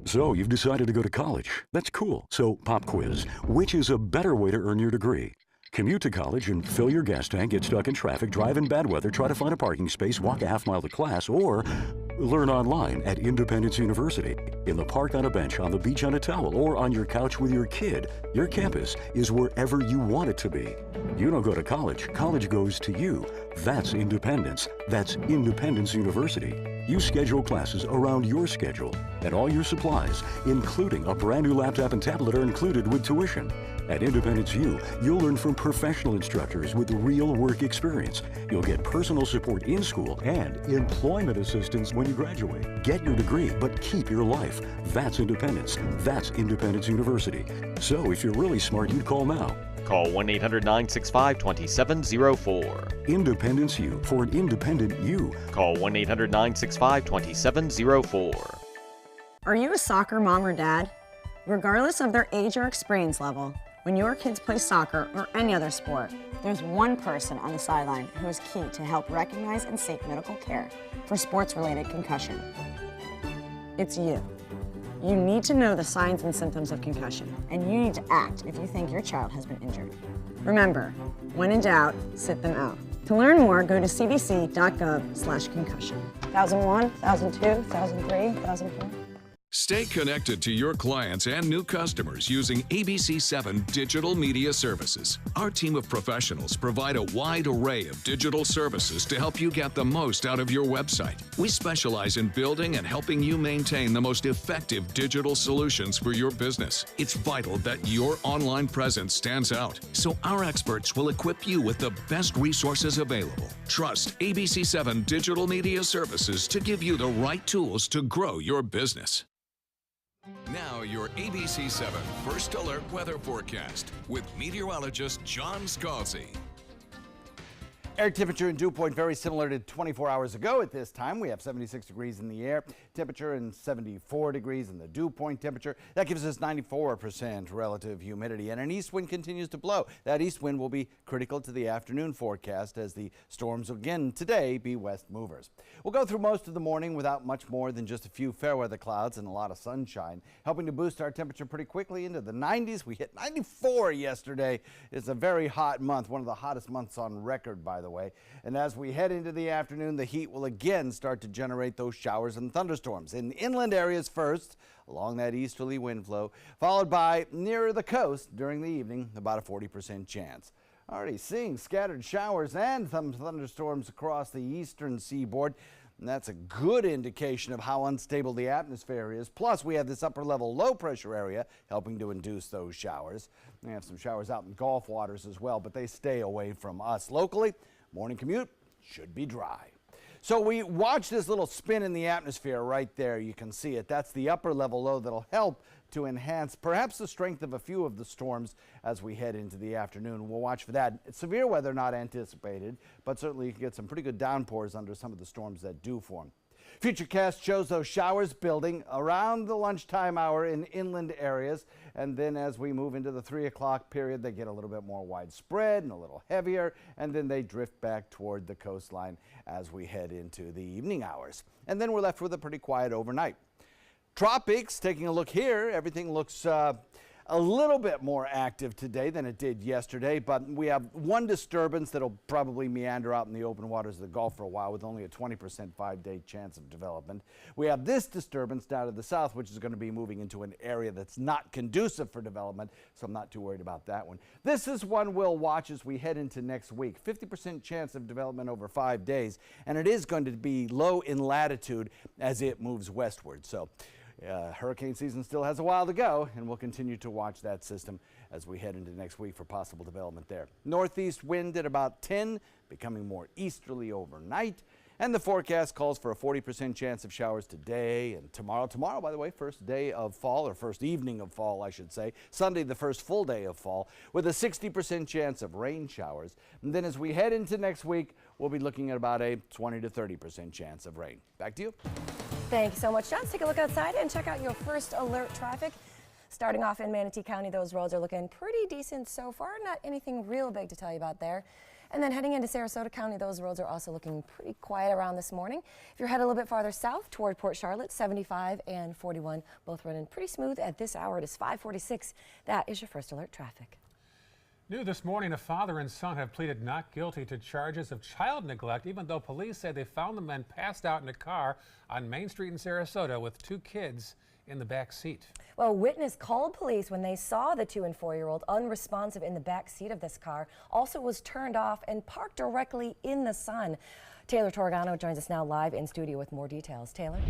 So you've decided to go to college. That's cool. So pop quiz. Which is a better way to earn your degree? Commute to college and fill your gas tank, get stuck in traffic, drive in bad weather, try to find a parking space, walk a half mile to class, or learn online at Independence University. In the park on a bench, on the beach on a towel, or on your couch with your kid. Your campus is wherever you want it to be. You don't go to college. College goes to you. That's independence. That's Independence University. You schedule classes around your schedule, and all your supplies, including a brand new laptop and tablet, are included with tuition. At Independence U, you'll learn from professional instructors with real work experience. You'll get personal support in school and employment assistance when you graduate. Get your degree, but keep your life. That's independence. That's Independence University. So if you're really smart, you'd call now. Call 1-800-965-2704. Independence U for an independent you. Call 1-800-965-2704. Are you a soccer mom or dad? Regardless of their age or experience level, when your kids play soccer or any other sport, there's one person on the sideline who is key to help recognize and seek medical care for sports-related concussion. It's you. You need to know the signs and symptoms of concussion, and you need to act if you think your child has been injured. Remember, when in doubt, sit them out. To learn more, go to cdc.gov/concussion. 1001, 1002, 1003, 1004. Stay connected to your clients and new customers using ABC7 Digital Media Services. Our team of professionals provide a wide array of digital services to help you get the most out of your website. We specialize in building and helping you maintain the most effective digital solutions for your business. It's vital that your online presence stands out, so our experts will equip you with the best resources available. Trust ABC7 Digital Media Services to give you the right tools to grow your business. Now your ABC7 First Alert Weather Forecast with meteorologist John Scalzi. Air temperature in dew point very similar to 24 hours ago at this time. We have 76 degrees in the air temperature and 74 degrees in the dew point temperature. That gives us 94% relative humidity, and an east wind continues to blow. That east wind will be critical to the afternoon forecast as the storms again today be west movers. We'll go through most of the morning without much more than just a few fair weather clouds and a lot of sunshine, helping to boost our temperature pretty quickly into the 90s. We hit 94 yesterday. It's a very hot month, one of the hottest months on record, by the way. And as we head into the afternoon, the heat will again start to generate those showers and thunderstorms in inland areas first, along that easterly wind flow, followed by nearer the coast during the evening, about a 40% chance. Already seeing scattered showers and some thunderstorms across the eastern seaboard. And that's a good indication of how unstable the atmosphere is. Plus, we have this upper level low pressure area helping to induce those showers. We have some showers out in Gulf waters as well, but they stay away from us locally. Morning commute should be dry. So we watch this little spin in the atmosphere right there. You can see it. That's the upper level low that'll help to enhance perhaps the strength of a few of the storms as we head into the afternoon. We'll watch for that. Severe weather not anticipated, but certainly you can get some pretty good downpours under some of the storms that do form. Futurecast shows those showers building around the lunchtime hour in inland areas, and then as we move into the 3 o'clock period, they get a little bit more widespread and a little heavier, and then they drift back toward the coastline as we head into the evening hours. And then we're left with a pretty quiet overnight. Tropics, taking a look here, everything looks a little bit more active today than it did yesterday, but we have one disturbance that'll probably meander out in the open waters of the Gulf for a while with only a 20% 5-day chance of development. We have this disturbance down to the south, which is going to be moving into an area that's not conducive for development, so I'm not too worried about that one. This is one we'll watch as we head into next week. 50% chance of development over 5 days, and it is going to be low in latitude as it moves westward. So hurricane season still has a while to go, and we'll continue to watch that system as we head into next week for possible development there. Northeast wind at about 10, becoming more easterly overnight, and the forecast calls for a 40% chance of showers today and tomorrow. Tomorrow, by the way, first day of fall, or first evening of fall, I should say. Sunday, the first full day of fall, with a 60% chance of rain showers. And then as we head into next week, we'll be looking at about a 20 to 30% chance of rain. Back to you. Thank you so much, John. Let's take a look outside and check out your first alert traffic. Starting off in Manatee County, those roads are looking pretty decent so far. Not anything real big to tell you about there. And then heading into Sarasota County, those roads are also looking pretty quiet around this morning. If you're headed a little bit farther south toward Port Charlotte, 75 and 41, both running pretty smooth at this hour. It is 5:46. That is your first alert traffic. New this morning, a father and son have pleaded not guilty to charges of child neglect, even though police say they found the men passed out in a car on Main Street in Sarasota with 2 kids in the back seat. Well, a witness called police when they saw the 2- and 4-year-old unresponsive in the back seat of this car. Also was turned off and parked directly in the sun. Taylor Torgano joins us now live in studio with more details. Taylor?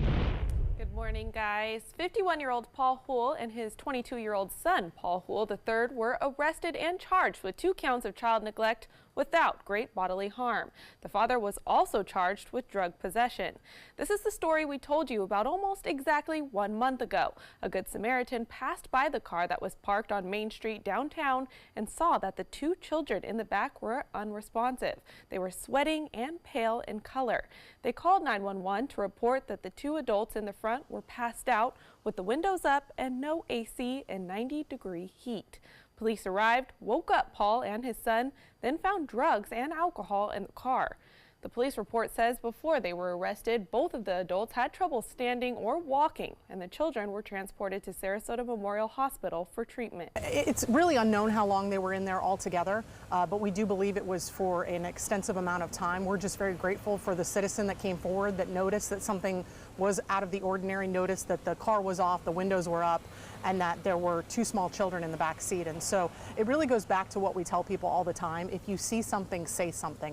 Good morning, guys. 51-year-old Paul Houle and his 22-year-old son, Paul Houle III, were arrested and charged with 2 counts of child neglect without great bodily harm. The father was also charged with drug possession. This is the story we told you about almost exactly 1 month ago. A Good Samaritan passed by the car that was parked on Main Street downtown and saw that the 2 children in the back were unresponsive. They were sweating and pale in color. They called 911 to report that the 2 adults in the front were passed out with the windows up and no AC and 90-degree heat. Police arrived, woke up Paul and his son, then found drugs and alcohol in the car. The police report says before they were arrested, both of the adults had trouble standing or walking, and the children were transported to Sarasota Memorial Hospital for treatment. It's really unknown how long they were in there altogether, but we do believe it was for an extensive amount of time. We're just very grateful for the citizen that came forward, that noticed that something was out of the ordinary, noticed that the car was off, the windows were up, and that there were 2 small children in the back seat. And so it really goes back to what we tell people all the time: if you see something, say something.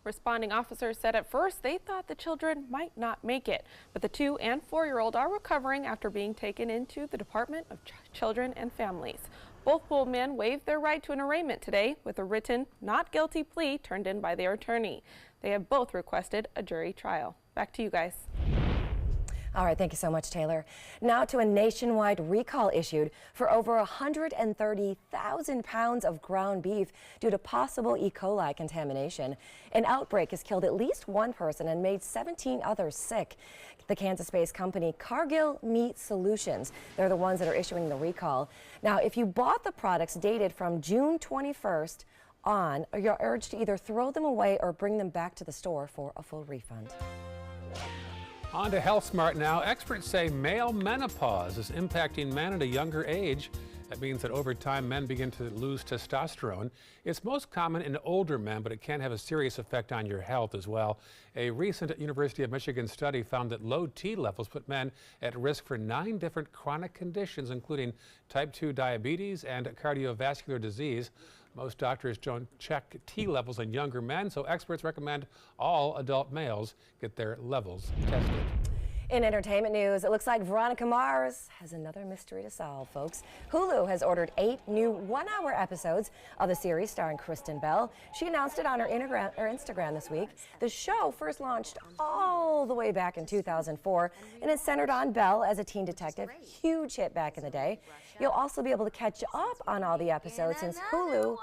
Responding officers said at first they thought the children might not make it, but the 2- and 4-year-old are recovering after being taken into the Department of Children and Families. Both Houle men waived their right to an arraignment today with a written not guilty plea turned in by their attorney. They have both requested a jury trial. Back to you guys. All right, thank you so much, Taylor. Now to a nationwide recall issued for over 130,000 pounds of ground beef due to possible E. coli contamination. An outbreak has killed at least 1 person and made 17 others sick. The Kansas-based company Cargill Meat Solutions, they're the ones that are issuing the recall. Now, if you bought the products dated from June 21st on, you're urged to either throw them away or bring them back to the store for a full refund. On to Health Smart now. Experts say male menopause is impacting men at a younger age. That means that over time, men begin to lose testosterone. It's most common in older men, but it can have a serious effect on your health as well. A recent University of Michigan study found that low T levels put men at risk for 9 different chronic conditions, including type 2 diabetes and cardiovascular disease. Most doctors don't check T levels in younger men, so experts recommend all adult males get their levels tested. In entertainment news, it looks like Veronica Mars has another mystery to solve, folks. Hulu has ordered 8 new one-hour episodes of the series starring Kristen Bell. She announced it on her Instagram this week. The show first launched all the way back in 2004, and it's centered on Bell as a teen detective. Huge hit back in the day. You'll also be able to catch up on all the episodes since Hulu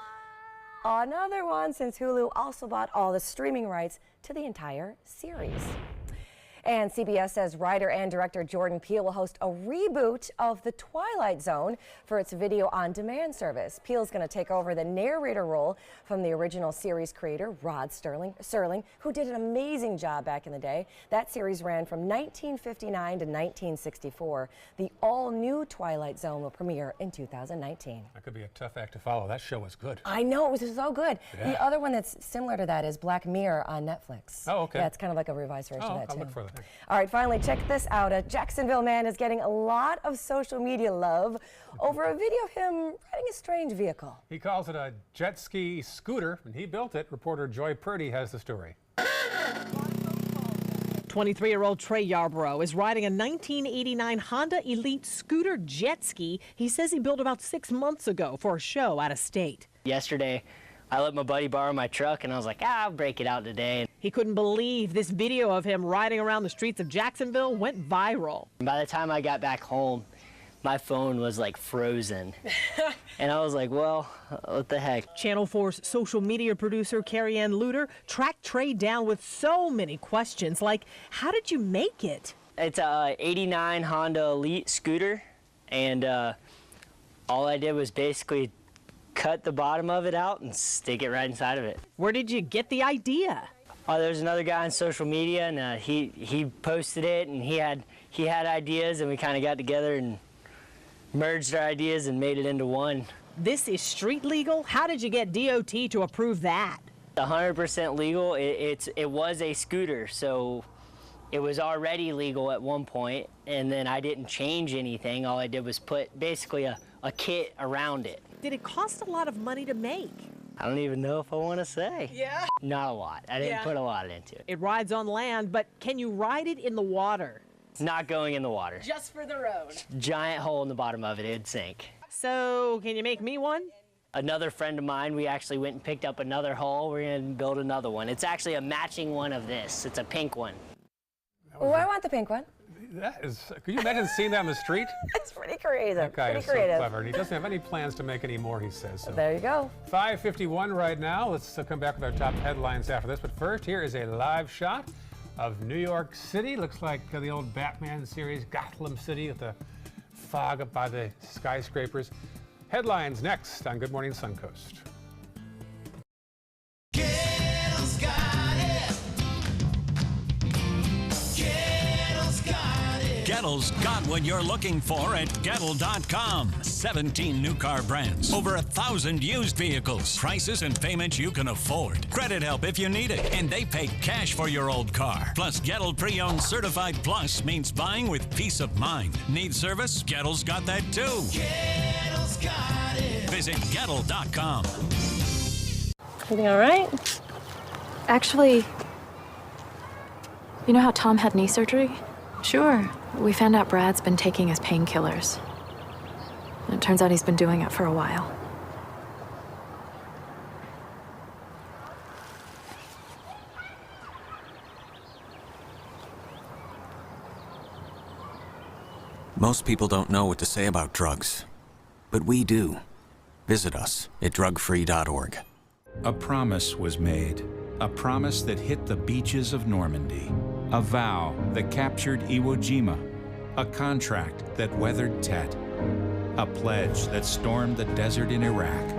also bought all the streaming rights to the entire series. And CBS says writer and director Jordan Peele will host a reboot of The Twilight Zone for its video-on-demand service. Peele's going to take over the narrator role from the original series creator, Rod Serling, who did an amazing job back in the day. That series ran from 1959 to 1964. The all-new Twilight Zone will premiere in 2019. That could be a tough act to follow. That show was good. I know, it was so good. Yeah. The other one that's similar to that is Black Mirror on Netflix. Oh, okay. Yeah, it's kind of like a revised version of that, I'll too. look for that. All right, finally, check this out. A Jacksonville man is getting a lot of social media love over a video of him riding a strange vehicle. He calls it a jet ski scooter, and he built it. Reporter Joy Purdy has the story. 23-year-old Trey Yarborough is riding a 1989 Honda Elite scooter jet ski he says he built about 6 months ago for a show out of state. Yesterday, I let my buddy borrow my truck, and I was like, I'll break it out today. He couldn't believe this video of him riding around the streets of Jacksonville went viral. By the time I got back home, my phone was like frozen. And I was like, well, what the heck? Channel 4's social media producer Carrie Ann Luter tracked Trey down with so many questions like, how did you make it? It's a 89 Honda Elite scooter, and all I did was basically cut the bottom of it out and stick it right inside of it. Where did you get the idea? Oh, there's another guy on social media, and he posted it, and he had ideas, and we kind of got together and merged our ideas and made it into one. This is street legal? How did you get DOT to approve that? 100% legal. It was a scooter, so it was already legal at one point, and then I didn't change anything. All I did was put basically a kit around it. Did it cost a lot of money to make? I don't even know if I want to say. Yeah? Not a lot. I didn't put a lot into it. It rides on land, but can you ride it in the water? It's not going in the water. Just for the road. Giant hole in the bottom of it, it'd sink. So, can you make me one? Another friend of mine, we actually went and picked up another hole. We're going to build another one. It's actually a matching one of this. It's a pink one. Oh, I want the pink one. That is, could you imagine seeing that on the street? It's pretty creative. That guy is creative. so clever, and he doesn't have any plans to make any more, he says. So. There you go. 5:51 right now. Let's come back with our top headlines after this. But first, here is a live shot of New York City. Looks like the old Batman series, Gotham City, with the fog up by the skyscrapers. Headlines next on Good Morning Suncoast. Gettle's got what you're looking for at Gettle.com. 17 new car brands, over 1,000 used vehicles, prices and payments you can afford. Credit help if you need it, and they pay cash for your old car. Plus, Gettle Pre-Owned Certified Plus means buying with peace of mind. Need service? Gettle's got that too. Gettle's got it. Visit Gettle.com. Everything all right? Actually, you know how Tom had knee surgery? Sure. We found out Brad's been taking his painkillers. And it turns out he's been doing it for a while. Most people don't know what to say about drugs, but we do. Visit us at drugfree.org. A promise was made, a promise that hit the beaches of Normandy, a vow that captured Iwo Jima, a contract that weathered Tet, a pledge that stormed the desert in Iraq,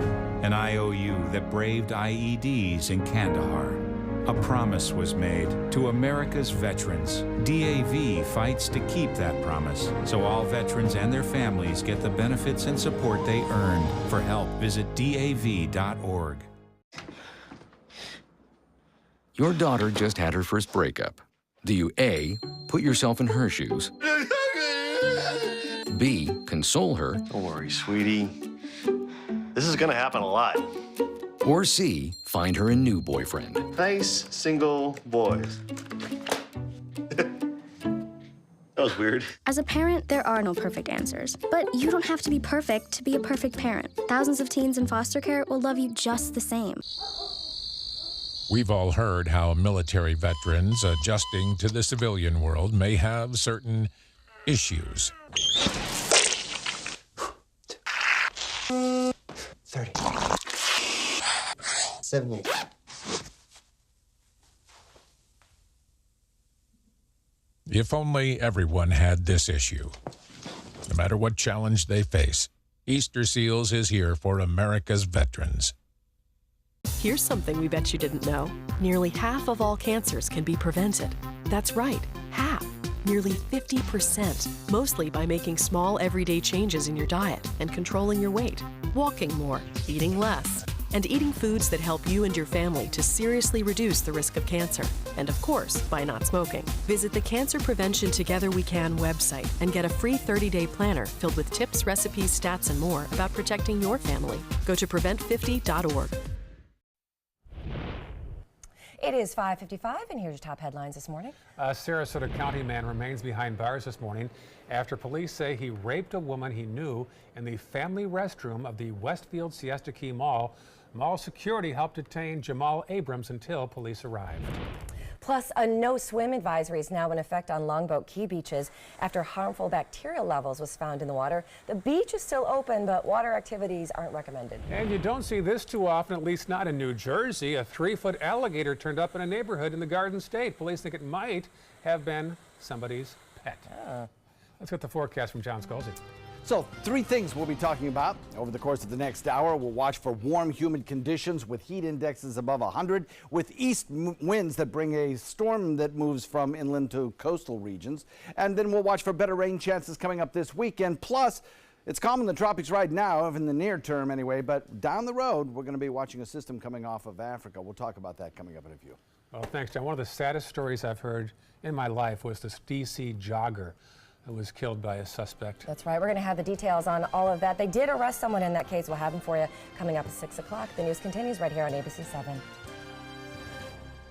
an IOU that braved IEDs in Kandahar. A promise was made to America's veterans. DAV fights to keep that promise, so all veterans and their families get the benefits and support they earned. For help, visit DAV.org. Your daughter just had her first breakup. Do you A, put yourself in her shoes? B, console her? Don't worry, sweetie. This is gonna happen a lot. Or C, find her a new boyfriend? Nice, single boys. was weird. As a parent, there are no perfect answers. But you don't have to be perfect to be a perfect parent. Thousands of teens in foster care will love you just the same. We've all heard how military veterans adjusting to the civilian world may have certain issues. 30. 70. If only everyone had this issue. No matter what challenge they face, Easter Seals is here for America's veterans. Here's something we bet you didn't know. Nearly half of all cancers can be prevented. That's right, half. Nearly 50%, mostly by making small everyday changes in your diet and controlling your weight, walking more, eating less, and eating foods that help you and your family to seriously reduce the risk of cancer. And of course, by not smoking. Visit the Cancer Prevention Together We Can website and get a free 30-day planner filled with tips, recipes, stats, and more about protecting your family. Go to prevent50.org. It is 5:55, and here's your top headlines this morning. A Sarasota County man remains behind bars this morning after police say he raped a woman he knew in the family restroom of the Westfield Siesta Key Mall. Mall security helped detain Jamal Abrams until police arrived. Plus, a no-swim advisory is now in effect on Longboat Key beaches after harmful bacterial levels was found in the water. The beach is still open, but water activities aren't recommended. And you don't see this too often, at least not in New Jersey. A 3-foot alligator turned up in a neighborhood in the Garden State. Police think it might have been somebody's pet. Let's get the forecast from John Scalzi. So 3 things we'll be talking about over the course of the next hour. We'll watch for warm, humid conditions with heat indexes above 100, with east winds that bring a storm that moves from inland to coastal regions. And then we'll watch for better rain chances coming up this weekend. Plus, it's calm in the tropics right now, in the near term anyway, but down the road, we're going to be watching a system coming off of Africa. We'll talk about that coming up in a few. Well, thanks, John. One of the saddest stories I've heard in my life was this D.C. jogger who was killed by a suspect. That's right. We're going to have the details on all of that. They did arrest someone in that case. We'll have them for you coming up at 6 o'clock. The news continues right here on ABC 7.